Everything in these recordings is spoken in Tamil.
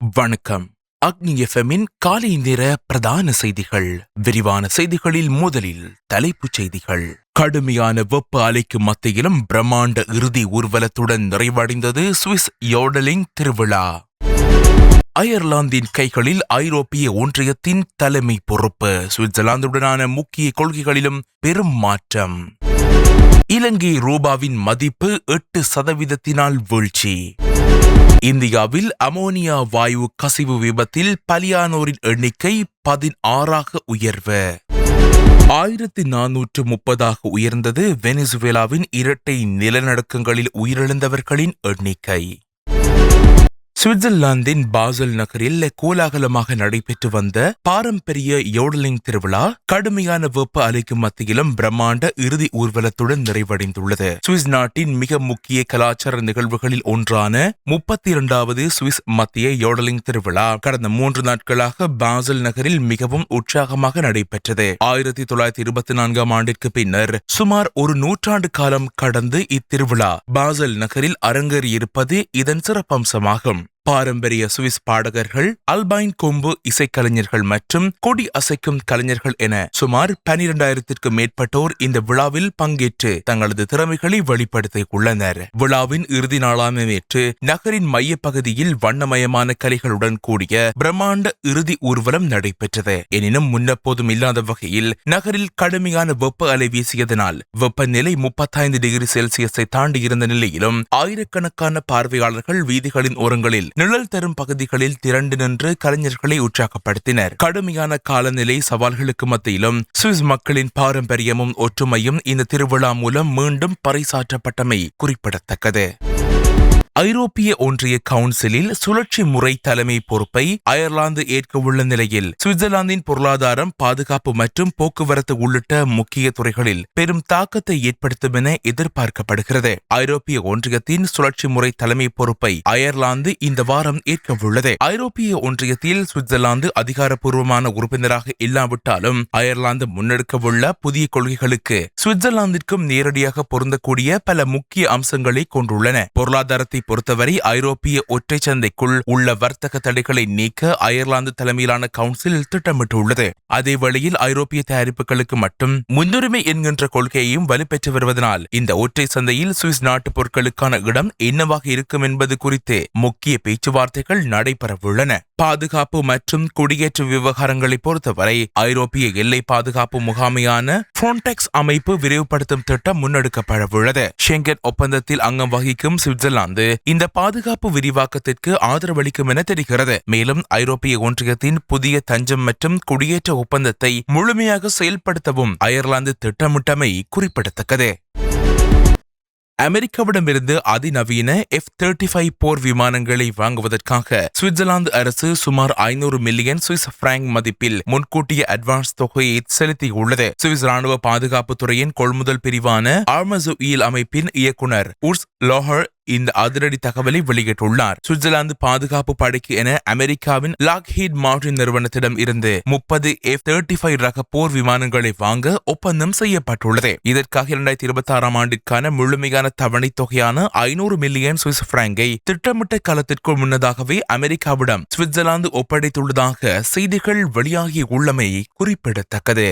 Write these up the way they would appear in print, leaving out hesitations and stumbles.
வணக்கம். அக்னி எஃப்எம்மின் காலை நேர பிரதான செய்திகள். விரிவான செய்திகளில் முதலில் தலைப்புச் செய்திகள். கடுமையான வெப்ப அலைக்கு மத்தியிலும் பிரம்மாண்ட இறுதி ஊர்வலத்துடன் நிறைவடைந்தது சுவிஸ் யோடலிங் திருவிழா. அயர்லாந்தின் கைகளில் ஐரோப்பிய ஒன்றியத்தின் தலைமை பொறுப்பு. சுவிட்சர்லாந்துடனான முக்கிய கொள்கைகளிலும் பெரும் மாற்றம். இலங்கை ரூபாவின் மதிப்பு 8% வீழ்ச்சி. இந்தியாவில் அமோனியா வாயு கசிவு விபத்தில் பலியானோரின் எண்ணிக்கை 16 உயர்வு. 1430 உயர்ந்தது வெனிசுவேலாவின் இரட்டை நிலநடுக்கங்களில் உயிரிழந்தவர்களின் எண்ணிக்கை. சுவிட்சர்லாந்தின் பாசல் நகரில் கோலாகலமாக நடைபெற்று வந்த பாரம்பரிய யோடலிங் திருவிழா கடுமையான வெப்ப அலைக்கு மத்தியிலும் பிரம்மாண்ட இறுதி ஊர்வலத்துடன் நிறைவடைந்துள்ளது. சுவிஸ் நாட்டின் மிக முக்கிய கலாச்சார நிகழ்வுகளில் ஒன்றான 32வது சுவிஸ் மத்திய யோடலிங் திருவிழா கடந்த 3 நாட்களாக பாசல் நகரில் மிகவும் உற்சாகமாக நடைபெற்றது. 1924ஆம் ஆண்டிற்கு பின்னர் சுமார் ஒரு நூற்றாண்டு காலம் கடந்து இத்திருவிழா பாசல் நகரில் அரங்கேறியிருப்பது இதன் சிறப்பம்சமாகும். பாரம்பரிய சுவிஸ் பாடகர்கள், அல்பைன் கொம்பு இசைக்கலைஞர்கள் மற்றும் கொடி அசைக்கும் கலைஞர்கள் என சுமார் 12,000க்கும் மேற்பட்டோர் இந்த விழாவில் பங்கேற்று தங்களது திறமைகளை வெளிப்படுத்திக் உள்ளனர். விழாவின் இறுதி நாளான நேற்று நகரின் மையப்பகுதியில் வண்ணமயமான கலைகளுடன் கூடிய பிரம்மாண்ட இறுதி ஊர்வலம் நடைபெற்றது. எனினும் முன்னெப்போதும் இல்லாத வகையில் நகரில் கடுமையான வெப்ப அலை வீசியதனால் வெப்பநிலை 35 டிகிரி செல்சியஸை தாண்டி இருந்த நிலையிலும் ஆயிரக்கணக்கான பார்வையாளர்கள் வீதிகளின் ஓரங்களில் நிழல் தரும் பகுதிகளில் திரண்டு நின்று கலைஞர்களை உற்சாகப்படுத்தினர். கடுமையான காலநிலை சவால்களுக்கு மத்தியிலும் சுவிஸ் மக்களின் பாரம்பரியமும் ஒற்றுமையும் இந்த திருவிழா மூலம் மீண்டும் பறைசாற்றப்பட்டமை குறிப்பிடத்தக்கது. ஐரோப்பிய ஒன்றிய கவுன்சிலில் சுழற்சி முறை தலைமை பொறுப்பை அயர்லாந்து ஏற்க உள்ள நிலையில் சுவிட்சர்லாந்தின் பொருளாதாரம், பாதுகாப்பு மற்றும் போக்குவரத்து உள்ளிட்ட முக்கிய துறைகளில் பெரும் தாக்கத்தை ஏற்படுத்தும் என எதிர்பார்க்கப்படுகிறது. ஐரோப்பிய ஒன்றியத்தின் சுழற்சி முறை தலைமை பொறுப்பை அயர்லாந்து இந்த வாரம் ஏற்க உள்ளது. ஐரோப்பிய ஒன்றியத்தில் சுவிட்சர்லாந்து அதிகாரப்பூர்வமான உறுப்பினராக இல்லாவிட்டாலும் அயர்லாந்து முன்னெடுக்கவுள்ள புதிய கொள்கைகளுக்கு சுவிட்சர்லாந்திற்கும் நேரடியாக பொருந்தக்கூடிய பல முக்கிய அம்சங்களை கொண்டுள்ளன. பொருளாதாரத்தை பொறுத்தவரை ஐரோப்பிய ஒற்றை சந்தைக்குள் உள்ள வர்த்தக தடைகளை நீக்க அயர்லாந்து தலைமையிலான கவுன்சில் திட்டமிட்டுள்ளது. அதேவேளையில் ஐரோப்பிய தயாரிப்புகளுக்கு மட்டும் முன்னுரிமை என்கின்ற கொள்கையையும் வலுப்பெற்று வருவதனால் இந்த ஒற்றை சந்தையில் சுவிஸ் நாட்டு பொருட்களுக்கான இடம் என்னவாக இருக்கும் என்பது குறித்து முக்கிய பேச்சுவார்த்தைகள் நடைபெறவுள்ளன. பாதுகாப்பு மற்றும் குடியேற்ற விவகாரங்களை பொறுத்தவரை ஐரோப்பிய எல்லை பாதுகாப்பு முகாமையான ஃப்ரோன்டெக்ஸ் அமைப்பு விரிவுபடுத்தும் திட்டம் முன்னெடுக்கப்படவுள்ளது. ஷெங்கன் ஒப்பந்தத்தில் அங்கம் வகிக்கும் சுவிட்சர்லாந்து இந்த பாதுகாப்பு விரிவாக்கத்திற்கு ஆதரவளிக்கும் என தெரிகிறது. மேலும் ஐரோப்பிய ஒன்றியத்தின் புதிய தஞ்சம் மற்றும் குடியேற்ற ஒப்பந்தத்தை முழுமையாக செயல்படுத்தவும் அயர்லாந்து திட்டமிட்டமை குறிப்பிடத்தக்கது. அமெரிக்காவிடமிருந்து அதிநவீன F-35 போர் விமானங்களை வாங்குவதற்காக சுவிட்சர்லாந்து அரசு சுமார் 500 மில்லியன் சுவிஸ் பிராங்க் மதிப்பில் முன்கூட்டிய அட்வான்ஸ் தொகையை செலுத்தியுள்ளது. சுவிஸ் ராணுவ பாதுகாப்பு துறையின் கொள்முதல் பிரிவான ஆர்மசுயில் அமைப்பின் இயக்குனர் உர்ஸ் லோஹர் இந்த அதிரடி தகவலை வெளியிட்டுள்ளார். சுவிட்சர்லாந்து பாதுகாப்பு படைக்கு என அமெரிக்காவின் லாக்ஹீட் மார்டின் நிறுவனத்திடம் இருந்து 30 F-35 ரக போர் விமானங்களை வாங்க ஒப்பந்தம் செய்யப்பட்டுள்ளது. இதற்காக 2026ஆம் ஆண்டிற்கான முழுமையான தவணை தொகையான 500 மில்லியன் சுவிஸ் பிராங்கை திட்டமிட்ட காலத்திற்குள் முன்னதாகவே அமெரிக்காவிடம் சுவிட்சர்லாந்து ஒப்படைத்துள்ளதாக செய்திகள் வெளியாகியுள்ளமை குறிப்பிடத்தக்கது.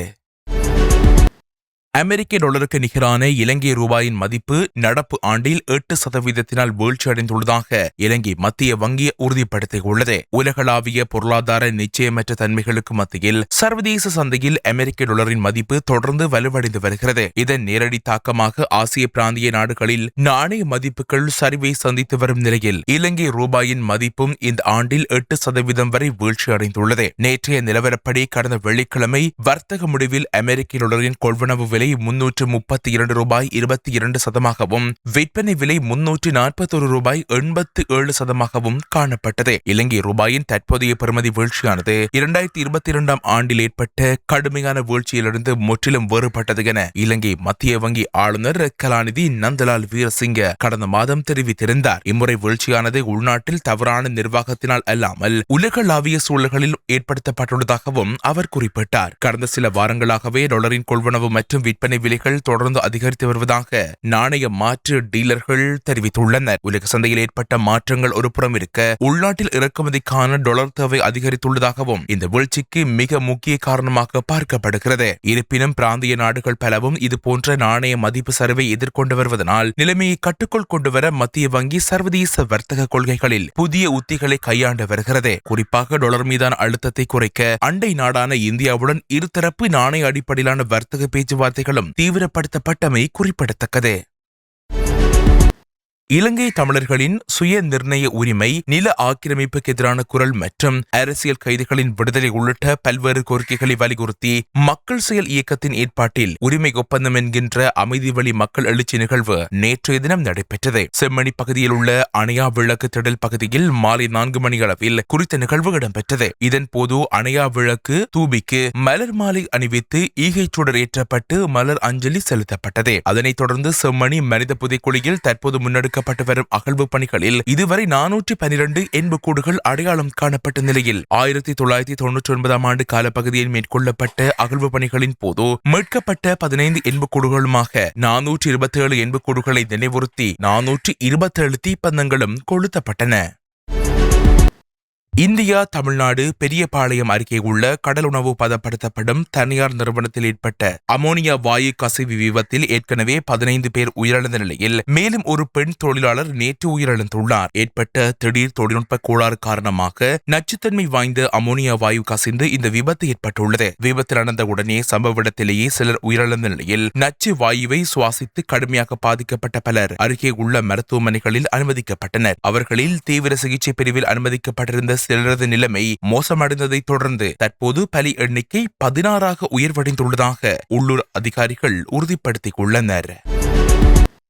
அமெரிக்க டாலருக்கு நிகரான இலங்கை ரூபாயின் மதிப்பு நடப்பு ஆண்டில் 8% வீழ்ச்சியடைந்துள்ளதாக இலங்கை மத்திய வங்கி உறுதிப்படுத்தியுள்ளது. உலகளாவிய பொருளாதார நிச்சயமற்ற தன்மைகளுக்கு மத்தியில் சர்வதேச சந்தையில் அமெரிக்க டாலரின் மதிப்பு தொடர்ந்து வலுவடைந்து வருகிறது. இதன் நேரடி தாக்கமாக ஆசிய பிராந்திய நாடுகளில் நாணய மதிப்புகள் சரிவை சந்தித்து வரும் நிலையில் இலங்கை ரூபாயின் மதிப்பும் இந்த ஆண்டில் 8% வரை வீழ்ச்சியடைந்துள்ளது. நேற்றைய நிலவரப்படி கடந்த வெள்ளிக்கிழமை வர்த்தக முடிவில் அமெரிக்க டாலரின் கொள்வனவு விலை 332 ரூபாய் 22 சதமாகவும் விற்பனை விலை 341 ரூபாய் 87 சதமாகவும் காணப்பட்டது. இலங்கை ரூபாயின் தற்போதைய பெறுமதி வீழ்ச்சியானது 2022ஆம் ஆண்டில் ஏற்பட்ட கடுமையான வீழ்ச்சியிலிருந்து முற்றிலும் வேறுபட்டது என இலங்கை மத்திய வங்கி ஆளுநர் கலாநிதி நந்தலால் வீரசிங்க கடந்த மாதம் தெரிவித்திருந்தார். இம்முறை வீழ்ச்சியானது உள்நாட்டில் தவறான நிர்வாகத்தினால் அல்லாமல் உலகளாவிய சூழல்களில் ஏற்படுத்தப்பட்டுள்ளதாகவும் அவர் குறிப்பிட்டார். கடந்த சில வாரங்களாகவே டாலரின் கொள்வனவு மற்றும் விற்பனை விலைகள் தொடர்ந்து அதிகரித்து வருவதாக நாணய மாற்று டீலர்கள் தெரிவித்துள்ளனர். உலக சந்தையில் ஏற்பட்ட மாற்றங்கள் ஒருபுறம் இருக்க, உள்நாட்டில் இறக்குமதிக்கான டாலர் தேவை அதிகரித்துள்ளதாகவும் இந்த வீழ்ச்சிக்கு மிக முக்கிய காரணமாக பார்க்கப்படுகிறது. இருப்பினும் பிராந்திய நாடுகள் பலவும் இதுபோன்ற நாணய மதிப்பு சரிவை எதிர்கொண்டு வருவதனால் நிலைமையை கட்டுக்குள் கொண்டுவர மத்திய வங்கி சர்வதேச வர்த்தக கொள்கைகளில் புதிய உத்திகளை கையாண்டு வருகிறது. குறிப்பாக டாலர் மீதான அழுத்தத்தை குறைக்க அண்டை நாடான இந்தியாவுடன் இருதரப்பு நாணய அடிப்படையிலான வர்த்தக பேச்சுவார்த்தைகளும் தீவிரப்படுத்தப்பட்டமை குறிப்பிடத்தக்கது. இலங்கை தமிழர்களின் சுய நிர்ணய உரிமை, நில ஆக்கிரமிப்புக்கு எதிரான குரல் மற்றும் அரசியல் கைதிகளின் விடுதலை உள்ளிட்ட பல்வேறு கோரிக்கைகளை வலியுறுத்தி மக்கள் செயல் இயக்கத்தின் ஏற்பாட்டில் உரிமை ஒப்பந்தம் என்கின்ற அமைதி வழி மக்கள் எழுச்சி நிகழ்வு நேற்றைய தினம் நடைபெற்றது. செம்மணி பகுதியில் உள்ள அணையா விளக்கு திடல் பகுதியில் மாலை 4 மணி அளவில் குறித்த நிகழ்வு இடம்பெற்றது. இதன் போது அணையா விளக்கு தூபிக்கு மலர் மாலை அணிவித்து ஈகை சுடர் ஏற்றப்பட்டு மலர் அஞ்சலி செலுத்தப்பட்டது. அதனைத் தொடர்ந்து செம்மணி மனித புதைக்குழியில் தற்போது முன்னெடுக்க வரும் அகழ்வு பணிகளில் இதுவரை 412 எண்புக்கூடுகள் அடையாளம் காணப்பட்ட நிலையில் 1999 ஆண்டு காலப்பகுதியில் மேற்கொள்ளப்பட்ட அகழ்வு பணிகளின் போது மீட்கப்பட்ட 15 எண்புக்கூடுகளுமாக 427 எண்புக்கூடுகளை நினைவுறுத்தி 427 தீப்பந்தங்களும் கொளுத்தப்பட்டன. இந்தியா தமிழ்நாடு பெரியபாளையம் அருகே உள்ள கடல் உணவு பதப்படுத்தப்படும் தனியார் நிறுவனத்தில் ஏற்பட்ட அமோனியா வாயு கசிவு விபத்தில் ஏற்கனவே 15 பேர் உயிரிழந்த நிலையில் மேலும் ஒரு பெண் தொழிலாளர் நேற்று உயிரிழந்துள்ளார். ஏற்பட்ட திடீர் தொழில்நுட்ப கோளாறு காரணமாக நச்சுத்தன்மை வாய்ந்த அமோனியா வாயு கசிந்து இந்த விபத்து ஏற்பட்டுள்ளது. விபத்து நடந்த உடனே சம்பவ இடத்திலேயே சிலர் உயிரிழந்த நிலையில் நச்சு வாயுவை சுவாசித்து கடுமையாக பாதிக்கப்பட்ட பலர் அருகே உள்ள மருத்துவமனைகளில் அனுமதிக்கப்பட்டனர். அவர்களில் தீவிர சிகிச்சை பிரிவில் அனுமதிக்கப்பட்டிருந்த சிலரது நிலைமை மோசமடைந்ததை தொடர்ந்து தற்போது பலி எண்ணிக்கை 16ஆக உயர்வடைந்துள்ளதாக உள்ளூர் அதிகாரிகள் உறுதிப்படுத்திக் உள்ளனர்.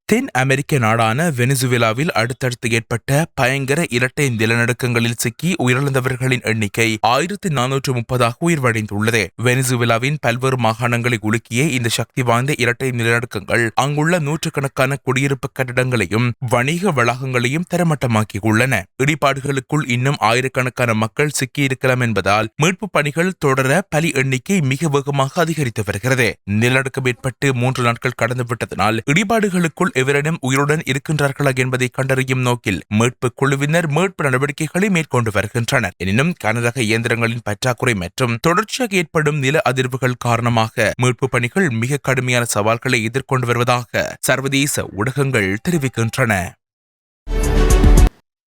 தென் அமெரிக்க நாடான வெனிசுவேலாவில் அடுத்தடுத்து ஏற்பட்ட பயங்கர இரட்டை நிலநடுக்கங்களில் சிக்கி உயிரிழந்தவர்களின் எண்ணிக்கை 1430ஆக உயர்வடைந்துள்ளது. வெனிசுவேலாவின் பல்வேறு மாகாணங்களை உலுக்கிய இந்த சக்தி வாய்ந்த இரட்டை நிலநடுக்கங்கள் அங்குள்ள நூற்றுக்கணக்கான குடியிருப்பு கட்டிடங்களையும் வணிக வளாகங்களையும் தரமட்டமாக்கியுள்ளன. இடிபாடுகளுக்குள் இன்னும் ஆயிரக்கணக்கான மக்கள் சிக்கியிருக்கலாம் என்பதால் மீட்பு பணிகள் தொடர பலி எண்ணிக்கை மிக வேகமாக அதிகரித்து வருகிறது. நிலநடுக்கம் ஏற்பட்டு 3 நாட்கள் கடந்துவிட்டதனால் இடிபாடுகளுக்குள் எவரிடம் உயிருடன் இருக்கின்றார்களா என்பதை கண்டறியும் நோக்கில் மீட்பு குழுவினர் மீட்பு நடவடிக்கைகளை மேற்கொண்டு வருகின்றனர். எனினும் கனரக இயந்திரங்களின் பற்றாக்குறை மற்றும் தொடர்ச்சியாக ஏற்படும் நில அதிர்வுகள் காரணமாக மீட்பு பணிகள் மிக கடுமையான சவால்களை எதிர்கொண்டு வருவதாக சர்வதேச ஊடகங்கள் தெரிவிக்கின்றன.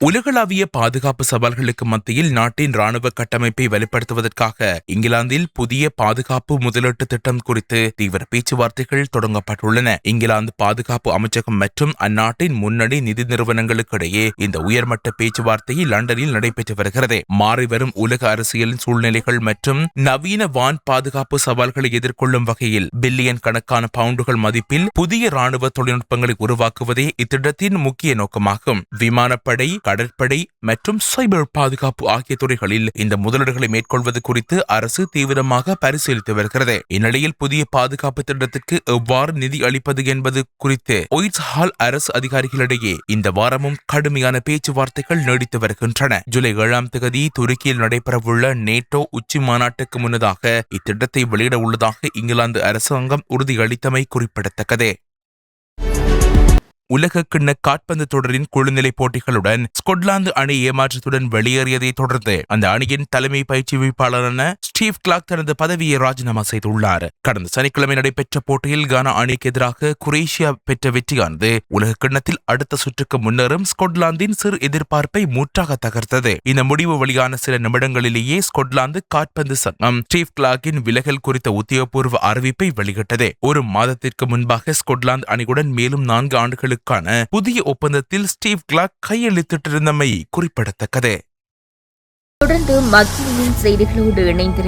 உலகளாவிய பாதுகாப்பு சவால்களுக்கு மத்தியில் நாட்டின் ராணுவ கட்டமைப்பை வலுப்படுத்துவதற்காக இங்கிலாந்தில் புதிய பாதுகாப்பு முதலீட்டு திட்டம் குறித்து தீவிர பேச்சுவார்த்தைகள் தொடங்கப்பட்டுள்ளன. இங்கிலாந்து பாதுகாப்பு அமைச்சகம் மற்றும் அந்நாட்டின் முன்னணி நிதி நிறுவனங்களுக்கிடையே இந்த உயர்மட்ட பேச்சுவார்த்தை லண்டனில் நடைபெற்று வருகிறது. மாறிவரும் உலக அரசியலின் சூழ்நிலைகள் மற்றும் நவீன வான் பாதுகாப்பு சவால்களை எதிர்கொள்ளும் வகையில் பில்லியன் கணக்கான பவுண்டுகள் மதிப்பில் புதிய ராணுவ தொழில்நுட்பங்களை உருவாக்குவதே இத்திட்டத்தின் முக்கிய நோக்கமாகும். விமானப்படை, கடற்படை மற்றும் சைபர் பாதுகாப்பு ஆகிய துறைகளில் இந்த முதலீடுகளை மேற்கொள்வது குறித்து அரசு தீவிரமாக பரிசீலித்து வருகிறது. இந்நிலையில் புதிய பாதுகாப்பு திட்டத்திற்கு எவ்வாறு நிதி அளிப்பது என்பது குறித்து ஒயிட்ஹால் அரசு அதிகாரிகளிடையே இந்த வாரமும் கடுமையான பேச்சுவார்த்தைகள் நீடித்து வருகின்றன. ஜூலை 7ஆம் தேதி துருக்கியில் நடைபெறவுள்ள நேட்டோ உச்சி மாநாட்டுக்கு முன்னதாக இத்திட்டத்தை வெளியிட உள்ளதாக இங்கிலாந்து அரசாங்கம் உறுதியளித்தமை குறிப்பிடத்தக்கது. உலகக்கிண்ண காற்பந்து தொடரின் குழுநிலை போட்டிகளுடன் ஸ்கொட்லாந்து அணி ஏமாற்றத்துடன் வெளியேறியதை தொடர்ந்து அந்த அணியின் தலைமை பயிற்சியாளரான ஸ்டீவ் கிளார்க் தனது பதவியை ராஜினாமா செய்துள்ளார். கடந்த சனிக்கிழமை நடைபெற்ற போட்டியில் கானா அணிக்கு எதிராக குரேஷியா பெற்ற வெற்றியானது உலகக்கிண்ணத்தில் அடுத்த சுற்றுக்கு முன்னரும் ஸ்கொட்லாந்தின் சிறு எதிர்பார்ப்பை முற்றாக தகர்த்தது. இந்த முடிவு வெளியான சில நிமிடங்களிலேயே ஸ்கொட்லாந்து காற்பந்து சங்கம் ஸ்டீவ் கிளார்க்கின் விலகல் குறித்த உத்தியோகபூர்வ அறிவிப்பை வெளியிட்டது. ஒரு மாதத்திற்கு முன்பாக ஸ்கொட்லாந்து அணியுடன் மேலும் 4 ஆண்டுகளுக்கு புதிய ஒப்பந்தத்தில் ஸ்டீவ் கிளார்க் கையெழுத்திட்டிருந்தமை குறிப்பிடத்தக்கது. தொடர்ந்து மத்தியின் செய்திகளோடு இணைந்திருங்கள்.